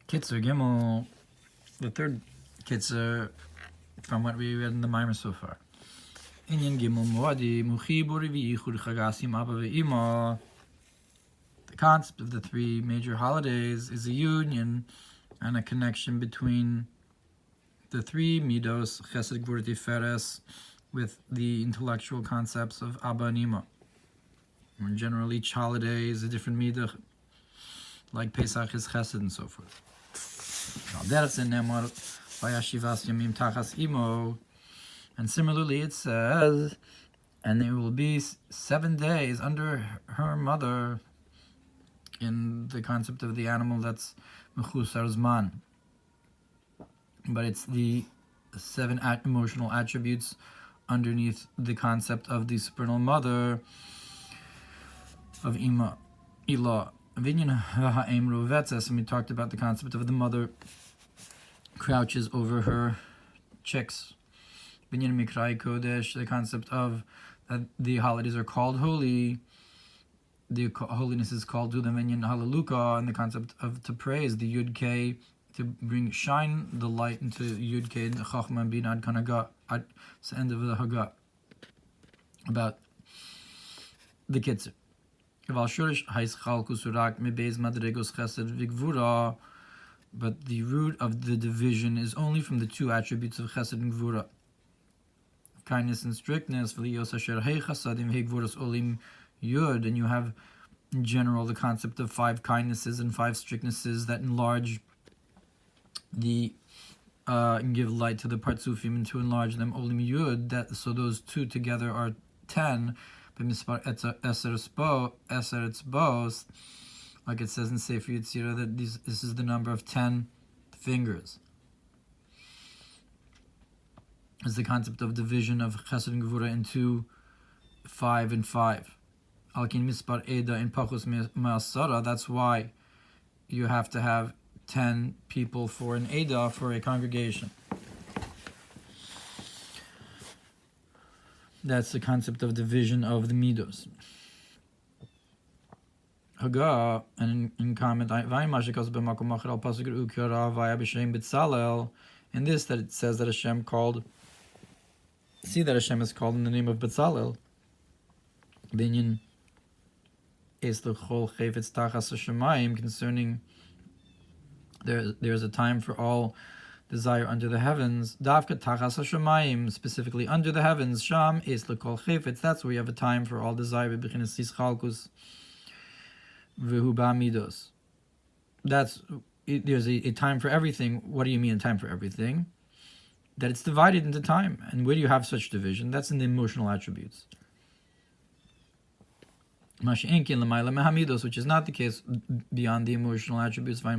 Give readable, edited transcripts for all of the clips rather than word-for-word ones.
קיצור, Gimel, the third קיצור from what we read in the מאמר so far. עניין Gimel Moadi, Muchibur v'yichud chagasim Abba ve'ima. The concept of the three major holidays is a union and a connection between the three midos, Chesed, Gvura, Tiferes, with the intellectual concepts of Abba and Ima. In general, each holiday is a different midah, like Pesach is Chesed and so forth. And similarly it says, and there will be 7 days under her mother, in the concept of the animal that's Mechusar Zman. But it's the 7 emotional attributes underneath the concept of the supernal mother of Ima, Ilah. And we talked about the concept of the mother crouches over her chicks. The concept of that the holidays are called holy, the holiness is called to the Vinyan Halaluka, and the concept of to praise the Yud K, to shine the light into Yud K, the Chachma and Bina ad Kanaga, at the end of the Haga, about the קיצור. But the root of the division is only from the 2 attributes of Chesed and Gvura, kindness and strictness. And you have in general the concept of 5 kindnesses and 5 strictnesses that enlarge the and give light to the partsufim, and to enlarge them olim yud. That so those 2 together are 10. Like it says in Sefer Yetzirah, that this is the number of 10 fingers. Is the concept of division of Chesed and Gvura into 5 and 5. Alkin mispar eda in pachos me'asara. That's why you have to have 10 people for an eda, for a congregation. That's the concept of division of the midos. Haga, and in comment, in this, that it says that Hashem called, see that Hashem is called in the name of Betzalel. Binyan is the chol chayfetz tachas hashemayim, concerning there's a time for all desire under the heavens. Davka tachas hashemayim, specifically under the heavens. Sham is the kol chayfetz. That's where you have a time for all desire. B'chinas yischalkus v'hu ba'midos. There's a time for everything. What do you mean a time for everything? That it's divided into time. And where do you have such division? That's in the emotional attributes. Which is not the case beyond the emotional attributes. What it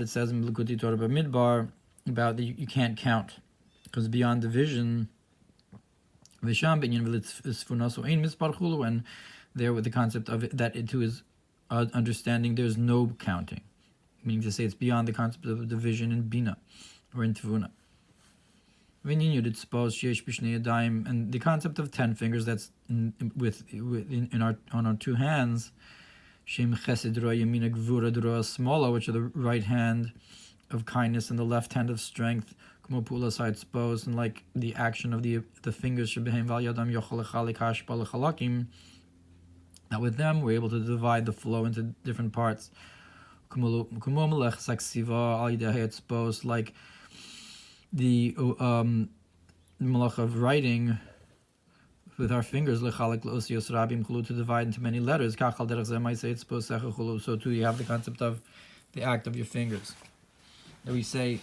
says in Likutei Torah B'Midbar about that you can't count, because beyond division, and there with the concept of it, that it too is understanding there's no counting, meaning to say it's beyond the concept of division in Bina or in Tvuna. And the concept of 10 fingers, that's on our 2 hands, which are the right hand of kindness and the left hand of strength, and like the action of the fingers, that with them we're able to divide the flow into different parts, like the malach of writing with our fingers, to divide into many letters. So too you have the concept of the act of your fingers. That we say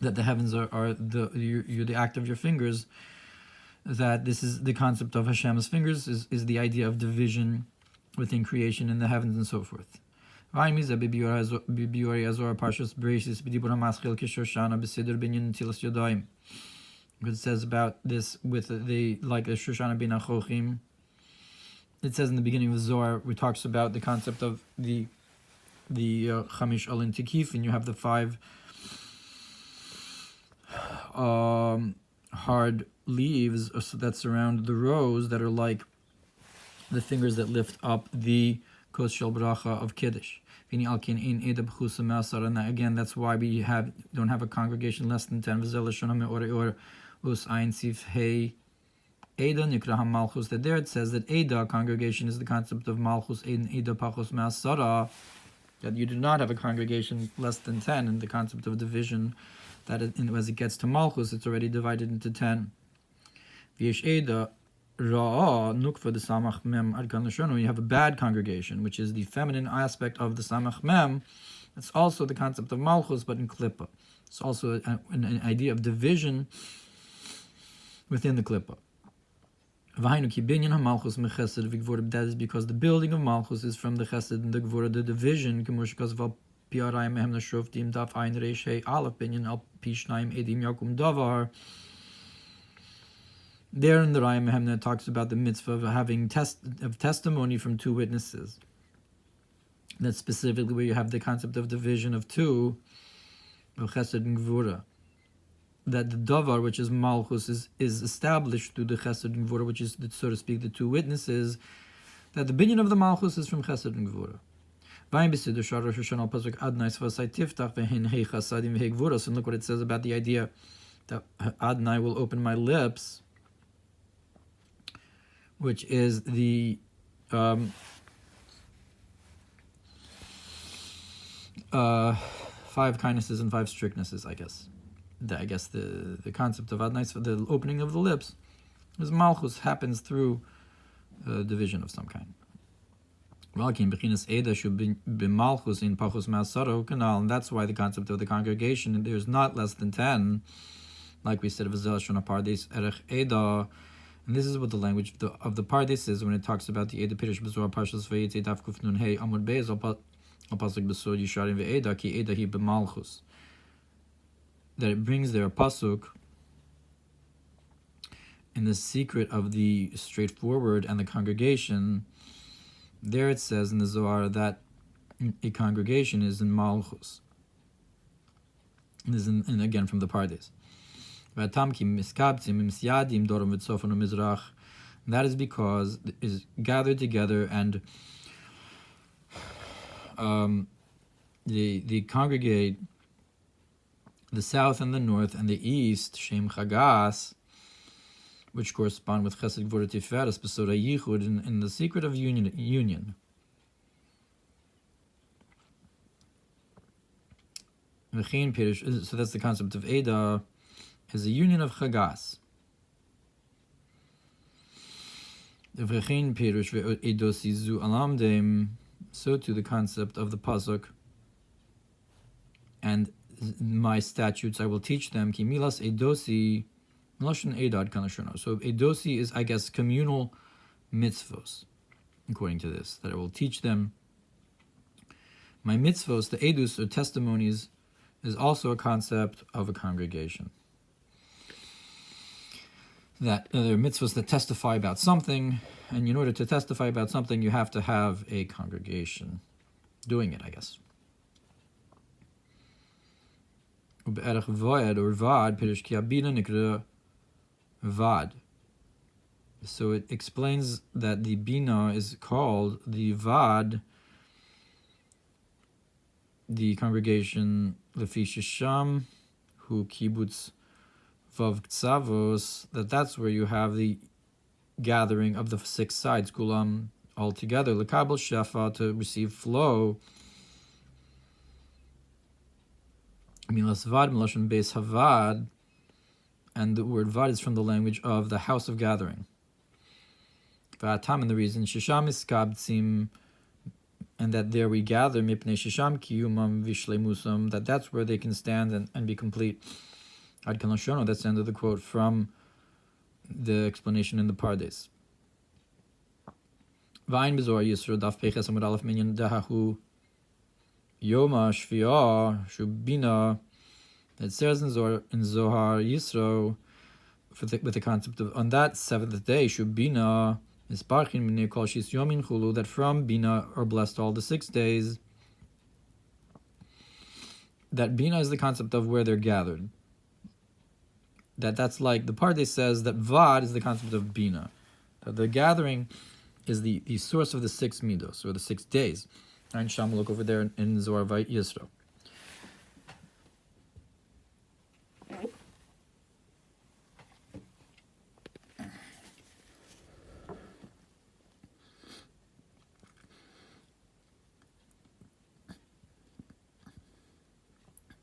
that the heavens are the act of your fingers, that this is the concept of Hashem's fingers, is the idea of division within creation in the heavens and so forth. Because it says about this with the like a Shoshana bin Achochim. It says in the beginning of the Zohar, where it talks about the concept of the Chamish Alin Tikif, and you have the 5 hard leaves that surround the rose that are like the fingers that lift up the kos shel bracha of Kiddush. And again, that's why we don't have a congregation less than 10. That there it says that Eda, congregation, is the concept of Malchus, Eda Pachos Me'asara, that you do not have a congregation less than 10, and the concept of division, that as it gets to Malchus, it's already divided into 10. V'yesh Eda Ra'ah Nukva the Samach Mem Adkan Lashonu, you have a bad congregation, which is the feminine aspect of the Samach Mem. It's also the concept of Malchus, but in Klippa. It's also an idea of division within the Klippa. That is because the building of Malchus is from the Chesed and the Gvura, the division, there in the Raya Mehemna talks about the mitzvah of having testimony from two witnesses. That's specifically where you have the concept of division of two, of Chesed and Gvura. That the davar, which is Malchus, is established through the Chesed and Gvura, which is, so to speak, the two witnesses, that the binyan of the Malchus is from Chesed and Gvura. And look what it says about the idea that Adonai will open my lips, which is the 5 kindnesses and 5 strictnesses, I guess. The concept of Adonai, the opening of the lips, is Malchus, happens through division of some kind. And that's why the concept of the congregation, there's not less than 10, like we said, and this is what the language of the Pardes is when it talks about the Eda Pirish B'Zohar Parshas Vayetze Daf Kuf Nun Hey Amud Beis Al Pasuk B'Sod Yisharim Ve'eda Ki Eda Hi B'Malchus. That it brings there a pasuk in the secret of the straightforward and the congregation. There it says in the Zohar that a congregation is in Malchus. This is and again from the Pardes. That is because it is gathered together and they congregate the south and the north and the east, Shem Chagas, which correspond with Chesed Gvura Tiferes, Besoda Yichud, in the secret of union. So that's the concept of Eda, is a union of Chagas. So too the concept of the pasuk, and my statutes I will teach them. Ki milas edosi, meloshin edad kanashono. So edosi is, I guess, communal mitzvos, according to this, that I will teach them. My mitzvos, the edus or testimonies, is also a concept of a congregation. That there are mitzvahs that testify about something, and in order to testify about something, you have to have a congregation doing it, I guess. Ube'erech voed or vad, pirish ki abina nikra vad. So it explains that the bina is called the vad, the congregation lefi shisham hu kibbutz vav ksavos, that's where you have the gathering of the 6 sides, kulam, all together, lekabel shefa, to receive flow. Milas vad melashon beis havad, and the word vad is from the language of the house of gathering. V'atam, and the reason shisham iskabtzim, and that there we gather mipnei shisham kiyumam vishleimusam, that's where they can stand and be complete. Ad Kanashono, that's the end of the quote from the explanation in the Pardes. Vayin Bezohar Yisro Daf Peches Amud Aleph Minyan Dahahu Yoma Shviah Shubina. It says in Zohar Yisro with the concept of on that 7th day Shubina is Parchin Minei Kol Shis Yomin Chulu, that from Bina are blessed all the 6 days. That Bina is the concept of where they're gathered. That's like the part that says that Vad is the concept of Bina. That the gathering is the source of the 6 midos, or the 6 days. And Sham, look over there in Zohar Yisro.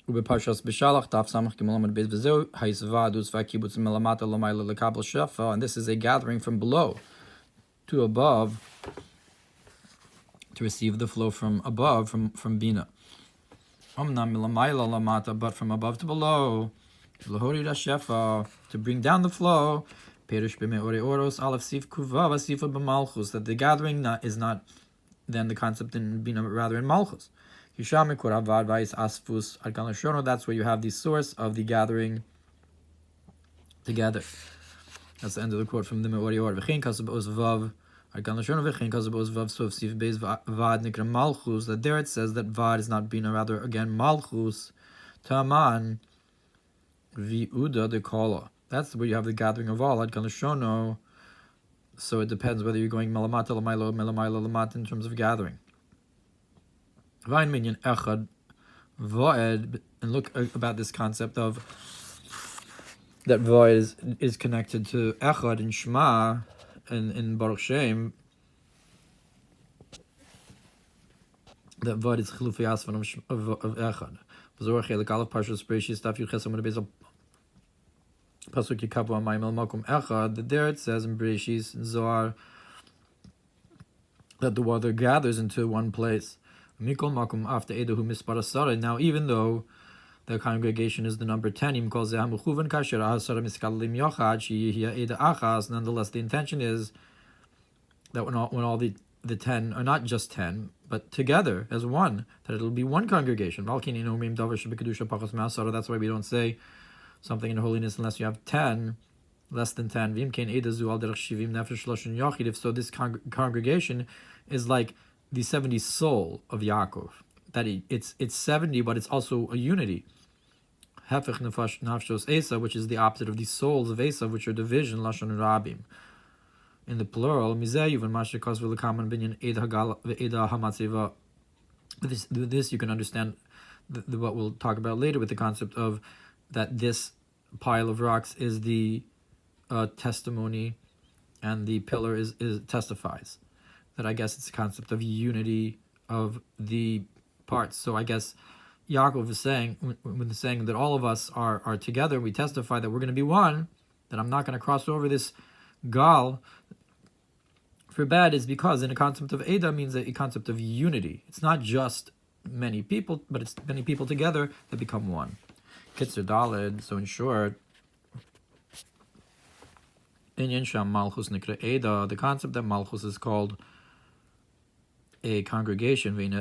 ובפרשת בשלח, דף סמך ג' עמוד ב' וזהו, ההסוועדוס והקיבוץ מלמטה למעלה לקבל שפע, and this is a gathering from below to above, to receive the flow from above, from Bina. Omnam milamayla lamata, but from above to below, lahori shefa, to bring down the flow, perish b'me'ore oros, aleph sif kuva v'sifa b'malchus, that the gathering is not then the concept in Bina, but rather in Malchus. That's where you have the source of the gathering together. That's the end of the quote from the Me'ori Or. So that there it says that Vad is not Bina, rather again Malchus, Taman, Viuda de Kola. That's where you have the gathering of all. So it depends whether you're going Melamata, Lamailo, Melamailo, Lamat in terms of gathering. And look about this concept of that void is connected to Echad in Shema and in Baruch Shem. That void is Chilufi Asvan of Echad. Zorach Elik Aleph Parshas Bereshis Daf Yud Ches Amud Beis Pasuk Yikavu Amayim El Makom Echad. That there it says in Bereshis Zohar that the water gathers into one place. Now, even though the congregation is the number 10, nonetheless the intention is that when all the 10 are not just 10, but together as one, that it'll be one congregation. That's why we don't say something in holiness unless you have 10, less than 10. If so, this congregation is like the 70 soul of Yaakov, that it's 70, but it's also a unity. Hefech nafshos Esav, which is the opposite of the souls of Esav, which are division, lashon rabim. In the plural, mizeyu and mashikos v'lekaman binyan eda hamatzeva. With this, you can understand what we'll talk about later with the concept of that this pile of rocks is the testimony, and the pillar is testifies. That I guess it's a concept of unity of the parts. So I guess Yaakov is saying, when he's saying that all of us are together, we testify that we're going to be one, that I'm not going to cross over this gal for bad, is because in a concept of Eda means a concept of unity. It's not just many people, but it's many people together that become one. קיצור Daled, so in short, Inyan Sham Malchus Nikra Eda, the concept that Malchus is called a congregation, and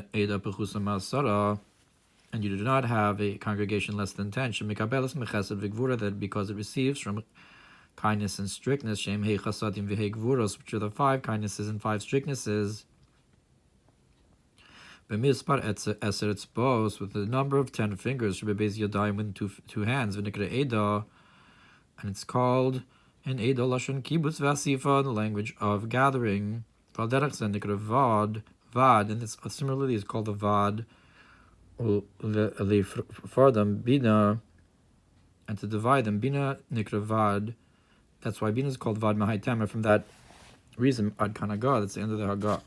you do not have a congregation less than 10, that because it receives from kindness and strictness, which are the 5 kindnesses and 5 strictnesses, with the number of 10 fingers, with 2 hands, and it's called an Eda Lashon Kibbutz Vasifa, the language of gathering. Vad, and this similarly is called the Vad, for them Bina, and to divide them Bina Nikra Vad. That's why Bina is called Vad Mahai Tamer. From that reason, Ad Kanaga, that's the end of the Haggah.